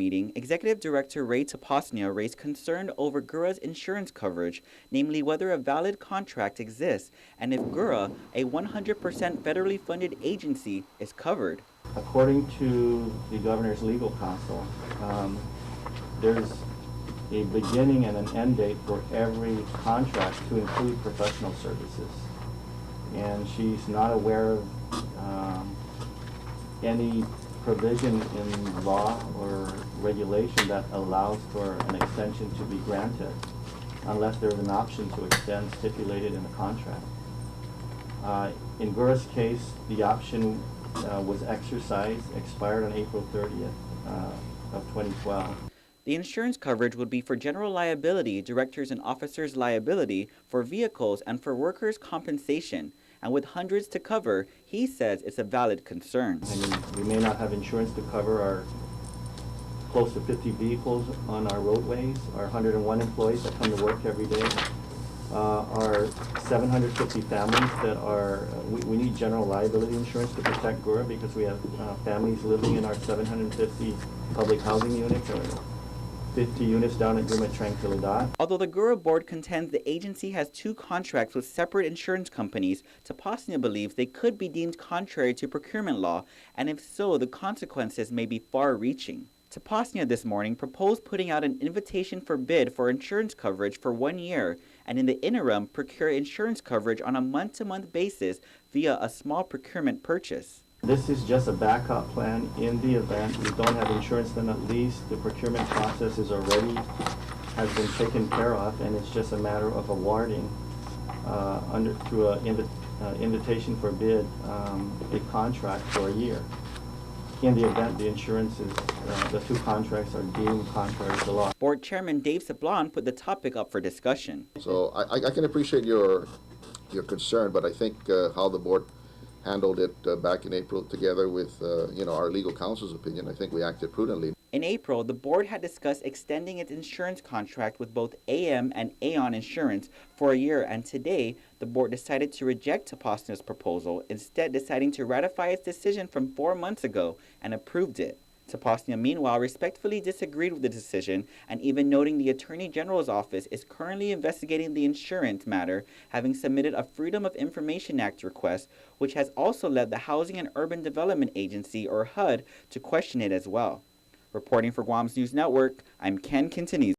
meeting, Executive Director Ray Tapasnia raised concern over GHURA's insurance coverage, namely whether a valid contract exists and if GHURA, a 100% federally funded agency, is covered. According to the Governor's legal counsel, there's a beginning and an end date for every contract to include professional services. And she's not aware of any provision in law or regulation that allows for an extension to be granted unless there's an option to extend stipulated in the contract. In GHURA's case, the option was exercised, expired on April 30th of 2012. The insurance coverage would be for general liability, directors and officers' liability, for vehicles, and for workers' compensation. And with hundreds to cover, he says it's a valid concern. I mean, we may not have insurance to cover our close to 50 vehicles on our roadways, our 101 employees that come to work every day, our 750 families that are, we need general liability insurance to protect GHURA because we have families living in our 750 public housing units, or 50 units down at Guam Tranquilidad. Although the GHURA board contends the agency has two contracts with separate insurance companies, Tapasnia believes they could be deemed contrary to procurement law, and if so, the consequences may be far-reaching. Tapasnia this morning proposed putting out an invitation for bid for insurance coverage for 1 year, and in the interim, procure insurance coverage on a month-to-month basis via a small procurement purchase. This is just a backup plan in the event we don't have insurance, then at least the procurement process is already has been taken care of, and it's just a matter of awarding through an invitation for bid a contract for a year. In the event the insurance is, the two contracts are deemed contrary to law. Board Chairman Dave Sablon put the topic up for discussion. So I can appreciate your concern, but I think how the board handled it back in April together with our legal counsel's opinion, I think we acted prudently. In April, the board had discussed extending its insurance contract with both AM and Aon Insurance for a year, and today, the board decided to reject Tapasnia's proposal, instead deciding to ratify its decision from 4 months ago and approved it. Tapasnia, meanwhile, respectfully disagreed with the decision and even noting the Attorney General's office is currently investigating the insurance matter, having submitted a Freedom of Information Act request, which has also led the Housing and Urban Development Agency, or HUD, to question it as well. Reporting for Guam's News Network, I'm Ken Quintanilla.